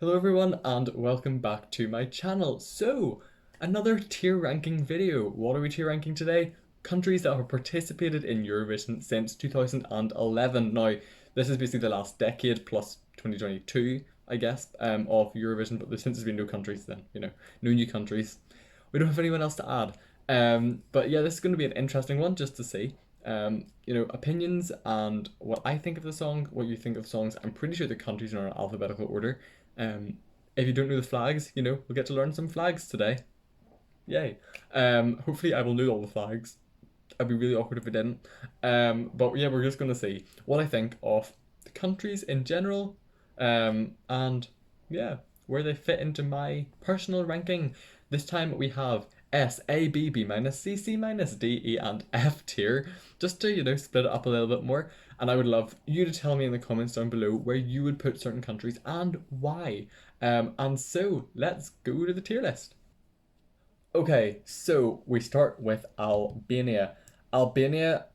Hello everyone and welcome back to my channel. So, another tier ranking video. What are we tier ranking today? Countries that have participated in Eurovision since 2011. Now, this is basically the last decade plus 2022, I guess, of Eurovision, but since there's been no countries then, no new countries. We don't have anyone else to add. But yeah, this is going to be an interesting one just to see. Opinions and what I think of the song, what you think of songs. I'm pretty sure the countries are in alphabetical order. If you don't know the flags, we'll get to learn some flags today. Yay. Hopefully I will know all the flags. I'd be really awkward if I didn't. But yeah, we're just going to see what I think of the countries in general, and yeah, where they fit into my personal ranking. This time we have S, A, B, B minus, C, C minus, D, E, and F tier, just to, split it up a little bit more. And I would love you to tell me in the comments down below where you would put certain countries and why. And so let's go to the tier list. Okay, so we start with Albania. Albania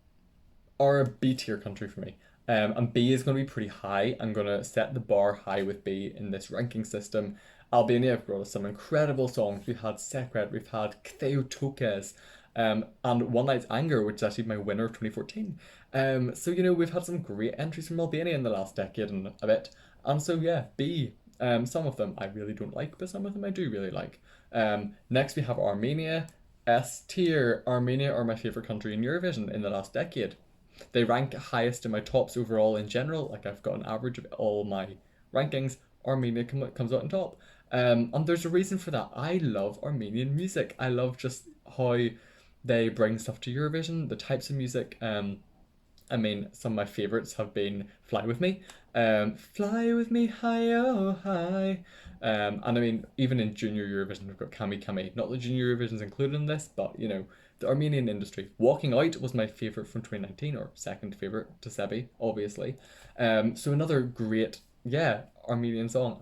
are a B tier country for me. And B is going to be pretty high. I'm going to set the bar high with B in this ranking system. Albania have brought us some incredible songs. We've had Sekret, we've had Theotokes, and One Night's Anger, which is actually my winner of 2014. So, we've had some great entries from Albania in the last decade and a bit. And so, yeah, B. Some of them I really don't like, but some of them I do really like. Next, we have Armenia S tier. Armenia are my favourite country in Eurovision in the last decade. They rank highest in my tops overall in general. Like, I've got an average of all my rankings. Armenia comes out on top. And there's a reason for that. I love Armenian music. I love just how they bring stuff to Eurovision, the types of music. Some of my favourites have been Fly With Me. Fly With Me high, oh high. And even in Junior Eurovision, we've got Kami Kami. Not that Junior Eurovision's included in this, but, the Armenian industry. Walking Out was my favourite from 2019, or second favourite to Sebi, obviously. So another great, Armenian song.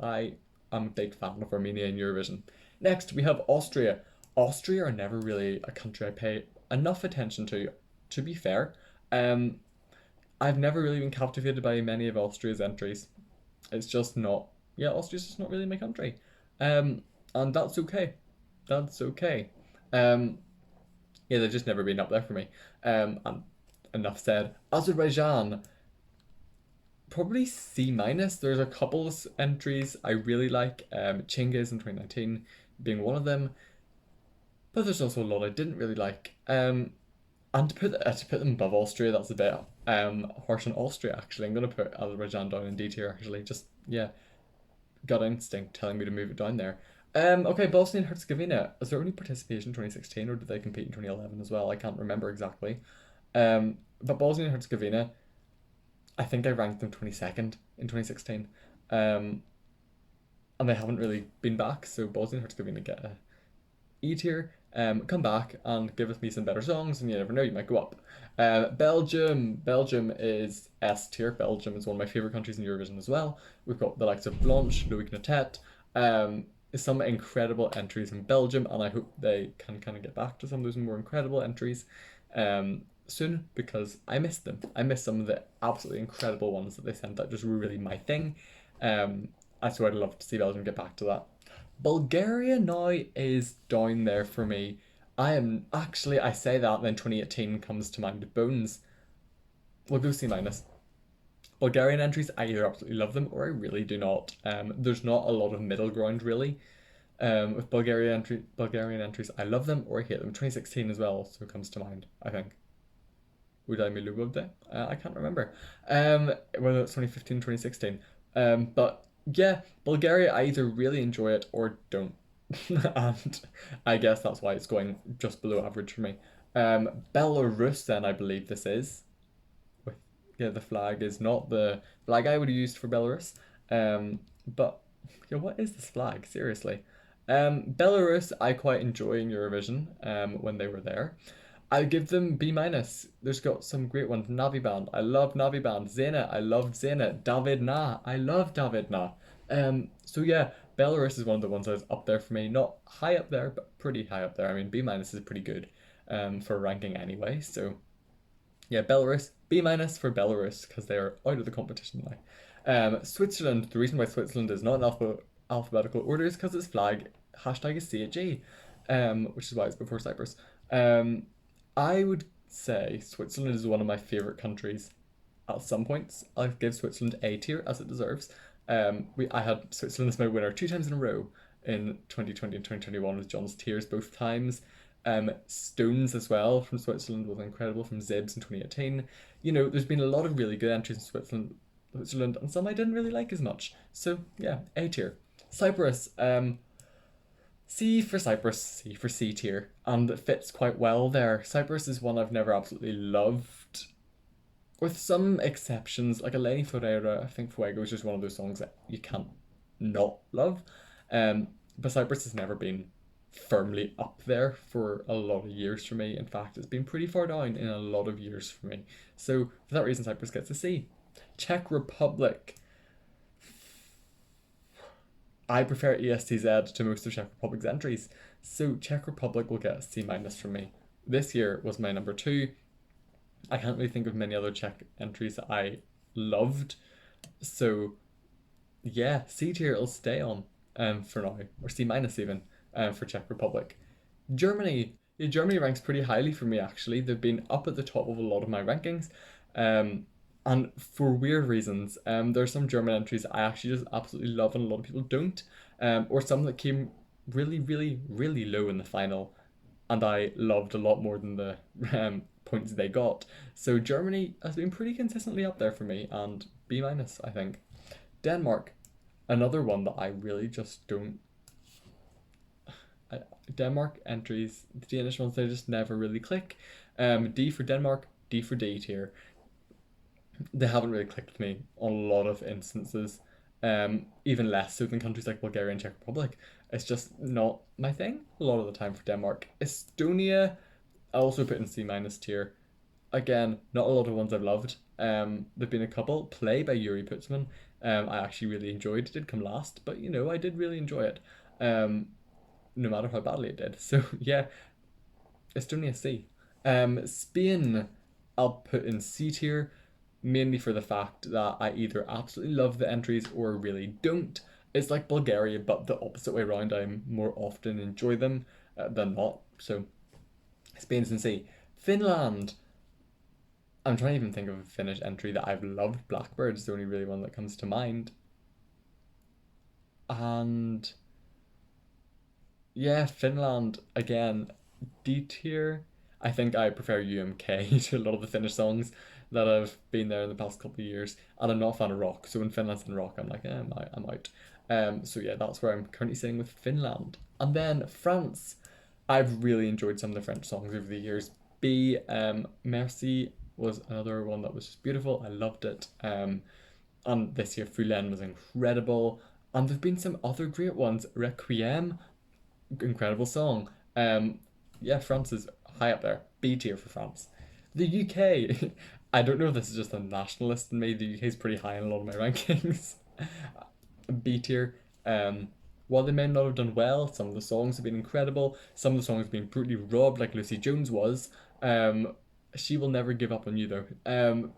I'm a big fan of Armenia in Eurovision. Next, we have Austria. Austria are never really a country I pay enough attention to be fair. I've never really been captivated by many of Austria's entries. It's just not, Austria's just not really my country. And that's okay. That's okay. They've just never been up there for me. And enough said. Azerbaijan. Probably C minus. There's a couple of entries I really like. Chingiz in 2019 being one of them. But there's also a lot I didn't really like. And to put them above Austria, that's a bit harsh on Austria, actually. I'm going to put Azerbaijan down in D tier, actually. Just, gut instinct telling me to move it down there. Okay, Bosnia and Herzegovina. Is there any participation in 2016, or did they compete in 2011 as well? I can't remember exactly. But Bosnia and Herzegovina, I think I ranked them 22nd in 2016. And they haven't really been back, so Bosnia and Herzegovina get a E tier. Come back and give me some better songs, and you never know, you might go up. Belgium is S tier. Belgium is one of my favourite countries in Eurovision as well. We've got the likes of Blanche, Loïc Notet, some incredible entries in Belgium, and I hope they can kind of get back to some of those more incredible entries soon, because I miss them. I miss some of the absolutely incredible ones that they sent that just were really my thing. So I'd love to see Belgium get back to that. Bulgaria now is down there for me. I say that, and then 2018 comes to mind. Bones. We'll go C minus. Bulgarian entries, I either absolutely love them or I really do not. There's not a lot of middle ground really. With Bulgarian entries, I love them or I hate them. 2016 as well also comes to mind, I think. Udai Milubovde? I can't remember. Whether it's 2015, 2016. But yeah, Bulgaria, I either really enjoy it or don't. And I guess that's why it's going just below average for me. Belarus then, I believe this is. The flag is not the flag I would have used for Belarus. But what is this flag? Seriously. Belarus, I quite enjoy in Eurovision when they were there. I give them B minus. There's got some great ones. Navi Band, I love Navi Band. Zena, I loved Zena. David Na, I love David Na. So yeah, Belarus is one of the ones that's up there for me. Not high up there, but pretty high up there. I mean, B minus is pretty good for ranking anyway. So yeah, Belarus, B minus for Belarus because they are out of the competition now. Switzerland, the reason why Switzerland is not in alphabetical order is because its flag hashtag is CHE, which is why it's before Cyprus. I would say Switzerland is one of my favourite countries at some points. I'll give Switzerland A tier as it deserves. I had Switzerland as my winner 2 times in a row in 2020 and 2021 with John's tiers both times. Stones as well from Switzerland was incredible from Zibs in 2018. You know, there's been a lot of really good entries in Switzerland, and some I didn't really like as much. So yeah, A tier. Cyprus, C for Cyprus, C for C tier, and it fits quite well there. Cyprus is one I've never absolutely loved, with some exceptions, like Eleni Ferreira. I think Fuego is just one of those songs that you can't not love. But Cyprus has never been firmly up there for a lot of years for me. In fact, it's been pretty far down in a lot of years for me. So for that reason, Cyprus gets a C. Czech Republic. I prefer ESTZ to most of Czech Republic's entries, so Czech Republic will get a C minus from me. This year was my number 2. I can't really think of many other Czech entries that I loved, so yeah, C tier will stay on for now, or C minus even for Czech Republic. Germany, yeah, Germany ranks pretty highly for me actually. They've been up at the top of a lot of my rankings, and for weird reasons. There are some German entries I actually just absolutely love and a lot of people don't, or some that came really, really, really low in the final and I loved a lot more than the points they got. So Germany has been pretty consistently up there for me, and B minus, I think. Denmark, another one that I really just don't. Denmark entries, the Danish ones, they just never really click. D for Denmark, D for D tier. They haven't really clicked with me on a lot of instances, even less so than countries like Bulgaria and Czech Republic. It's just not my thing a lot of the time for Denmark. Estonia, I also put in C minus tier. Again, not a lot of ones I've loved. There've been a couple. Play by Yuri Putzman, I actually really enjoyed. It did come last, but you know, I did really enjoy it. No matter how badly it did. So yeah, Estonia C. Spain, I'll put in C tier, mainly for the fact that I either absolutely love the entries or really don't. It's like Bulgaria, but the opposite way around. I more often enjoy them than not. So Spain's in C. Finland. I'm trying to even think of a Finnish entry that I've loved. Blackbird is the only really one that comes to mind. And yeah, Finland, again, D tier. I think I prefer UMK to a lot of the Finnish songs that have been there in the past couple of years. And I'm not a fan of rock, so when Finland's in rock, I'm like, I'm out. So yeah, that's where I'm currently sitting with Finland. And then France. I've really enjoyed some of the French songs over the years. B, Merci was another one that was just beautiful. I loved it. And this year, Fulenn was incredible. And there've been some other great ones. Requiem, incredible song. Yeah, France is high up there. B tier for France. The UK, I don't know if this is just a nationalist in me. The UK is pretty high in a lot of my rankings. B tier. While they may not have done well, some of the songs have been incredible. Some of the songs have been brutally robbed, like Lucy Jones was. She will never give up on you though.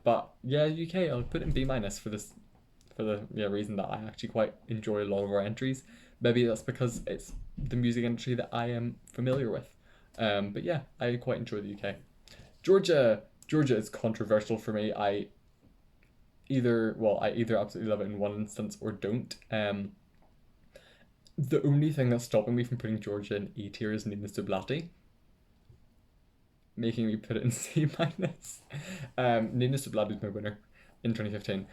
But yeah, UK, I'll put in B minus for this, for the reason that I actually quite enjoy a lot of our entries. Maybe that's because it's the music industry that I am familiar with. But yeah, I quite enjoy the UK. Georgia is controversial for me. I either absolutely love it in one instance or don't. The only thing that's stopping me from putting Georgia in E tier is Nina Sublati, making me put it in C minus. Nina Sublati was my winner in 2015.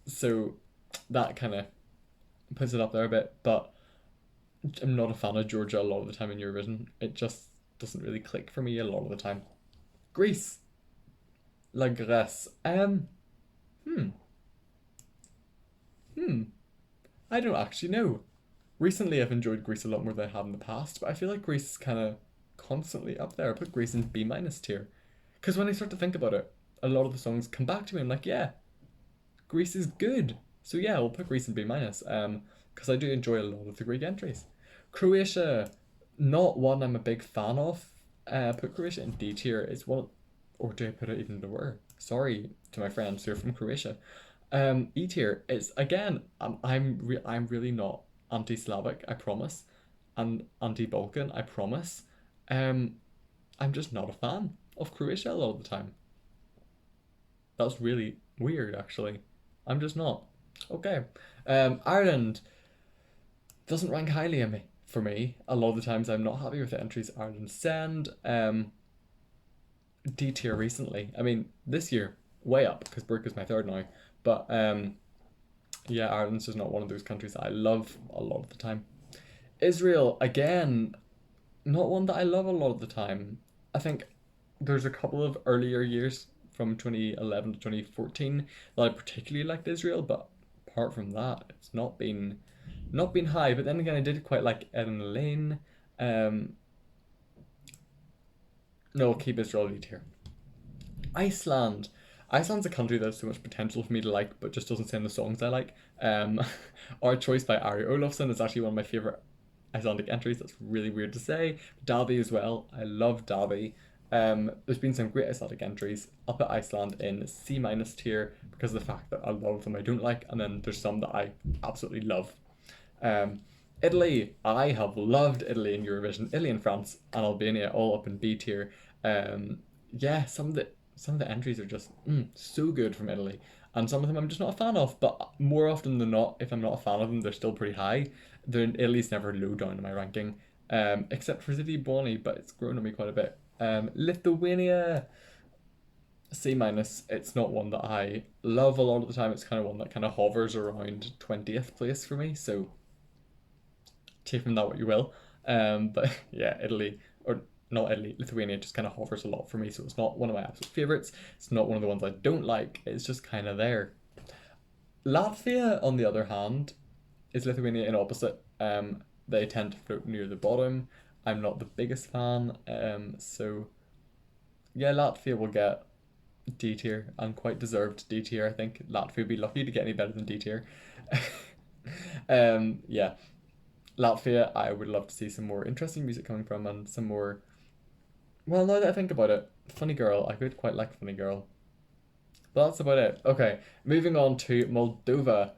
So that kind of puts it up there a bit, but I'm not a fan of Georgia a lot of the time in Eurovision. It just doesn't really click for me a lot of the time. Greece. La Grèce. I don't actually know. Recently I've enjoyed Greece a lot more than I have in the past, but I feel like Greece is kind of constantly up there. I put Greece in B minus tier. Because when I start to think about it, a lot of the songs come back to me. I'm like, yeah, Greece is good. So yeah, we'll put Greece in B minus. Because I do enjoy a lot of the Greek entries. Croatia, not one I'm a big fan of. Put Croatia in D tier. It's one, or do I put it even lower? Sorry to my friends who are from Croatia. E tier is again. I'm really not anti-Slavic, I promise, and anti-Balkan, I promise. Um, I'm just not a fan of Croatia a lot of the time. That's really weird, actually. I'm just not. Okay. Ireland doesn't rank highly in me for me. A lot of the times I'm not happy with the entries Ireland send. D tier recently. I mean, this year way up because Burke is my third now. But yeah, Ireland's just not one of those countries that I love a lot of the time. Israel again, not one that I love a lot of the time. I think there's a couple of earlier years from 2011 to 2014 that I particularly liked Israel, but apart from that, it's not been high. But then again, I did quite like Ed and Lane. No, I'll keep Israel lead here. Iceland. Iceland's a country that has so much potential for me to like, but just doesn't sing the songs I like. Our Choice by Ari Olafsson is actually one of my favourite Icelandic entries. That's really weird to say. Dalby as well. I love Dalby. There's been some great Icelandic entries. I'll put Iceland in C- tier because of the fact that a lot of them I don't like, and then there's some that I absolutely love. Italy, I have loved Italy in Eurovision. Italy and France and Albania all up in B tier. Yeah, some of the entries are just so good from Italy, and some of them I'm just not a fan of. But more often than not, if I'm not a fan of them, they're still pretty high. Italy's never low down in my ranking, except for City Bonnie, but it's grown on me quite a bit. Lithuania, C-. It's not one that I love a lot of the time. It's kind of one that kind of hovers around 20th place for me. So take from that what you will. But yeah, Italy, or not Italy, Lithuania just kind of hovers a lot for me. So it's not one of my absolute favorites. It's not one of the ones I don't like. It's just kind of there. Latvia, on the other hand, is Lithuania in opposite. They tend to float near the bottom. I'm not the biggest fan. So yeah, Latvia will get D tier and quite deserved D tier. I think Latvia would be lucky to get any better than D tier. Yeah, Latvia, I would love to see some more interesting music coming from and some more. Well, now that I think about it, Funny Girl, I could quite like Funny Girl. But that's about it. Okay, moving on to Moldova.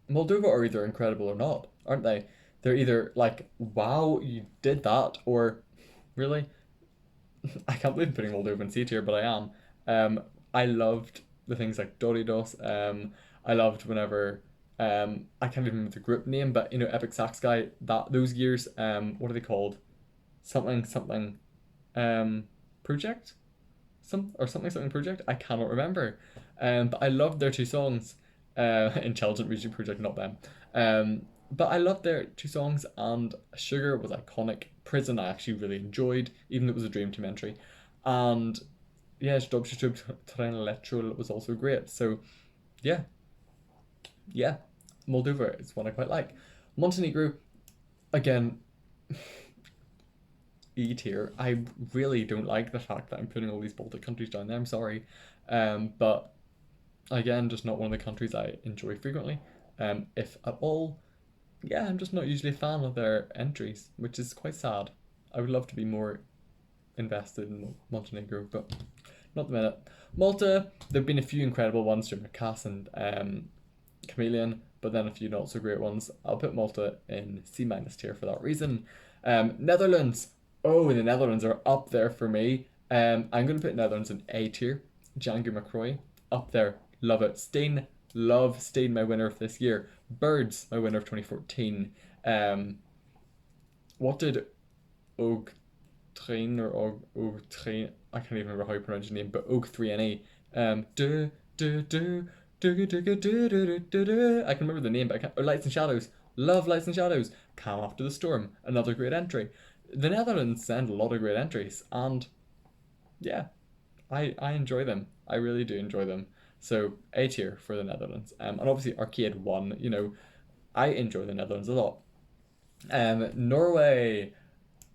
Moldova are either incredible or not, aren't they? They're either like, wow, you did that, or really? I can't believe I'm putting Moldova in C tier, but I am. I loved the things like Doritos. I loved whenever I can't even remember the group name, but you know, Epic Sax Guy. That those years. What are they called? Something something. Project. Something project. I cannot remember. But I loved their two songs. Intelligent Music Project, not them. But I loved their two songs, and Sugar was iconic. Prison I actually really enjoyed, even though it was a Dream Team entry. And yeah, Stop Train Electro was also great. So yeah, yeah, Moldova is one I quite like. Montenegro, again, E tier. I really don't like the fact that I'm putting all these Baltic countries down there. I'm sorry, but again, just not one of the countries I enjoy frequently, if at all. Yeah, I'm just not usually a fan of their entries, which is quite sad. I would love to be more invested in Montenegro, but not the minute. Malta, there have been a few incredible ones from Cass and Chameleon, but then a few not so great ones. I'll put Malta in C- tier for that reason. Netherlands. Oh, the Netherlands are up there for me. I'm going to put Netherlands in A tier. Django McCroy, up there. Love it. Steen, love Steen, my winner of this year. Birds, my winner of 2014. What did Og Train or Og Train? I can't even remember how you pronounce his name, but Og 3NE. Do do do do do do do do do do. I can remember the name, but I can't. Oh, Lights and Shadows. Love Lights and Shadows. Calm After the Storm. Another great entry. The Netherlands send a lot of great entries, and yeah, I enjoy them. I really do enjoy them. So A tier for the Netherlands. And obviously Arcade 1, you know, I enjoy the Netherlands a lot. Norway,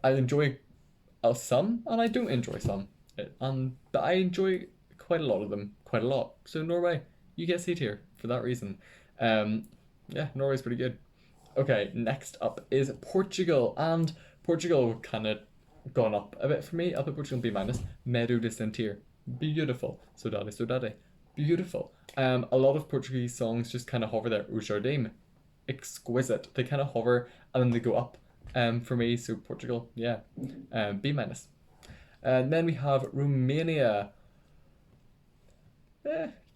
I enjoy some and I don't enjoy some. But I enjoy quite a lot of them, quite a lot. So Norway, you get C tier for that reason. Yeah, Norway's pretty good. Okay, next up is Portugal, and Portugal kind of gone up a bit for me. I'll put Portugal in B minus. Medo de sentir, beautiful. Saudade, beautiful. A lot of Portuguese songs just kind of hover there. O Jardim, exquisite. They kind of hover and then they go up. For me, so Portugal, yeah, B minus. And then we have Romania.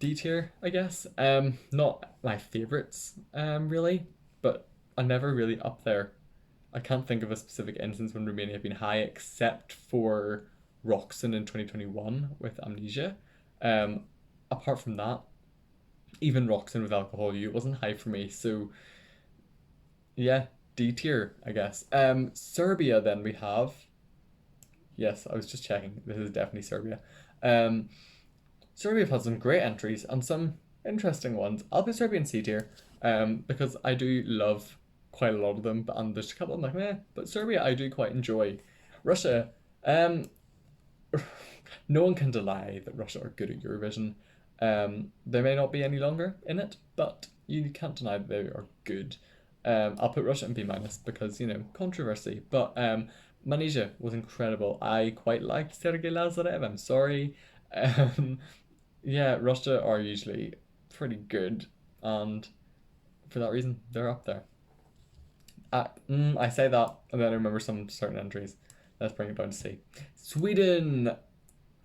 D tier, I guess. Not my favorites, really, but I'm never really up there. I can't think of a specific instance when Romania have been high, except for Roxen in 2021 with Amnesia. Apart from that, even Roxen with Alcohol U wasn't high for me, so yeah, D tier, I guess. Serbia then we have. Yes, I was just checking. This is definitely Serbia. Serbia have had some great entries and some interesting ones. I'll put Serbia in C tier, because I do love quite a lot of them, and there's a couple I'm like, meh, but Serbia I do quite enjoy. Russia, no one can deny that Russia are good at Eurovision. They may not be any longer in it, but you can't deny that they are good. I'll put Russia in B minus because, you know, controversy, but Malaysia was incredible. I quite liked Sergei Lazarev, I'm sorry. Yeah, Russia are usually pretty good, and for that reason, they're up there. I say that, and then I remember some certain entries. Let's bring it down to C. Sweden.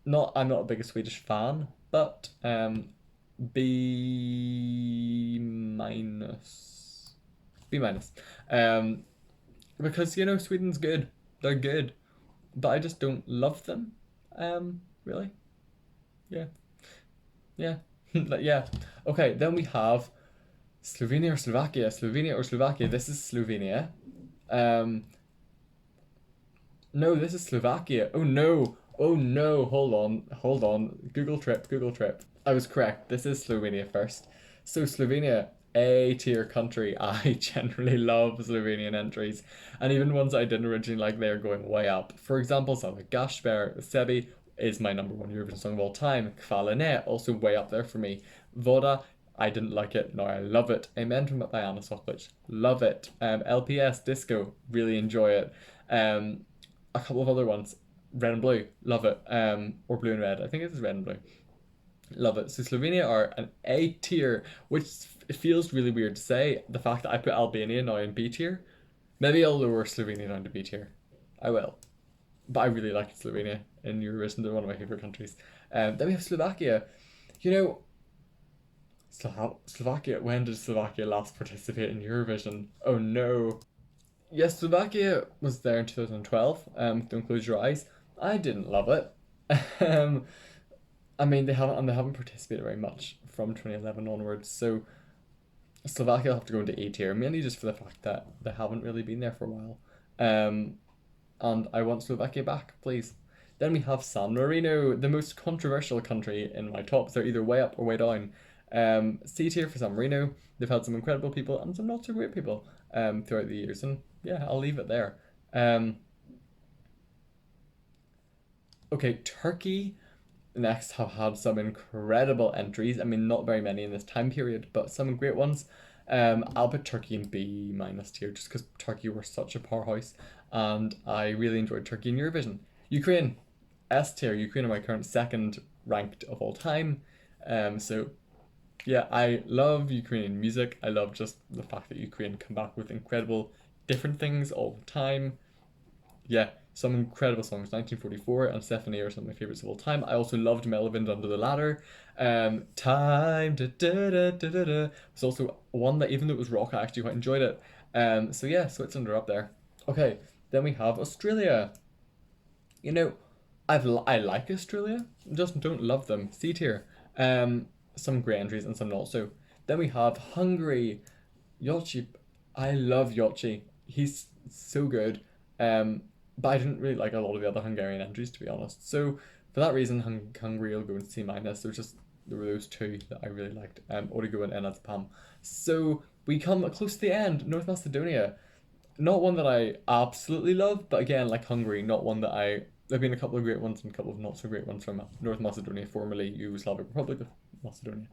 I'm not a biggest Swedish fan, but B minus. B minus. Because, you know, Sweden's good. They're good, but I just don't love them. Really. Yeah. Yeah. Yeah. Okay, then we have Slovenia or Slovakia. Slovenia or Slovakia. This is Slovenia. No, this is Slovakia. Oh no. Oh no. Hold on. Google trip. I was correct. This is Slovenia first. So Slovenia, A tier country. I generally love Slovenian entries, and even ones I didn't originally like, they are going way up. For example, something like Gasper Sebi is my number one Eurovision song of all time. Kvalene, also way up there for me. Voda, I didn't like it, now I love it. Amen by Anna Soklic, love it. LPS Disco, really enjoy it. A couple of other ones, Red and Blue, love it. Or Blue and Red, I think it is Red and Blue. Love it. So Slovenia are an A tier, which it feels really weird to say. The fact that I put Albania now in B tier, maybe I'll lower Slovenia down to B tier. I will. But I really like Slovenia in Eurovision. They're one of my favorite countries. Then we have Slovakia. You know, Slovakia. When did Slovakia last participate in Eurovision? Oh no. Yes, Slovakia was there in 2012. Don't close your eyes. I didn't love it. I mean, they haven't participated very much from 2011 onwards. So Slovakia will have to go into A tier, mainly just for the fact that they haven't really been there for a while. And I want Slovakia back, please. Then we have San Marino, the most controversial country in my top. They're either way up or way down. C tier for San Marino. They've had some incredible people and some not so great people throughout the years, and yeah, I'll leave it there. Okay, Turkey next have had some incredible entries. I mean, not very many in this time period, but some great ones. I'll put Turkey in B minus tier just because Turkey were such a powerhouse, and I really enjoyed Turkey in Eurovision. Ukraine, S tier. Ukraine are my current second ranked of all time. So yeah, I love Ukrainian music. I love just the fact that Ukraine come back with incredible different things all the time. Yeah, some incredible songs. 1944 and Stephanie are some of my favorites of all time. I also loved Melvin Under the Ladder. Time da, da, da, da, da, da. It's also one that, even though it was rock, I actually quite enjoyed it. So yeah, Switzerland are up there. Okay, then we have Australia. You know, I like Australia, just don't love them. C tier. Some great entries and some not so. Then we have Hungary. Yochi, I love Yochi. He's so good. But I didn't really like a lot of the other Hungarian entries, to be honest. So for that reason, Hungary will go in C minus. There were those two that I really liked. Origo and Enazpam. So we come close to the end. North Macedonia, not one that I absolutely love, but again, like Hungary, not one that I. There've been a couple of great ones and a couple of not so great ones from North Macedonia, formerly Yugoslavic Republic of Macedonia.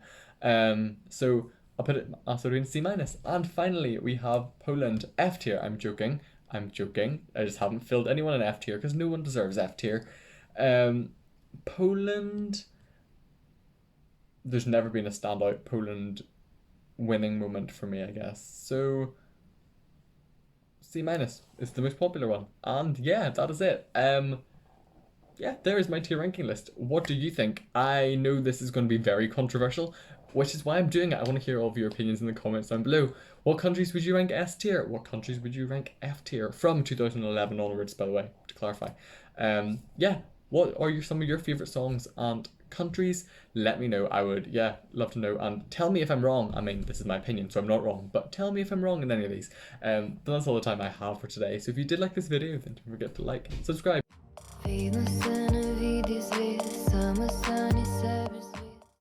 So I'll put it Macedonia C minus. And finally, we have Poland, F tier. I'm joking. I'm joking. I just haven't filled anyone in F tier because no one deserves F tier. Poland. There's never been a standout Poland winning moment for me, I guess. So C minus is the most popular one. And yeah, that is it. Yeah, there is my tier ranking list. What do you think? I know this is going to be very controversial, which is why I'm doing it. I want to hear all of your opinions in the comments down below. What countries would you rank S tier? What countries would you rank F tier? From 2011 onwards, by the way, to clarify. Yeah, what are some of your favourite songs and countries? Let me know. I would, yeah, love to know. And tell me if I'm wrong. I mean, this is my opinion, so I'm not wrong. But tell me if I'm wrong in any of these. But that's all the time I have for today. So if you did like this video, then don't forget to like, subscribe.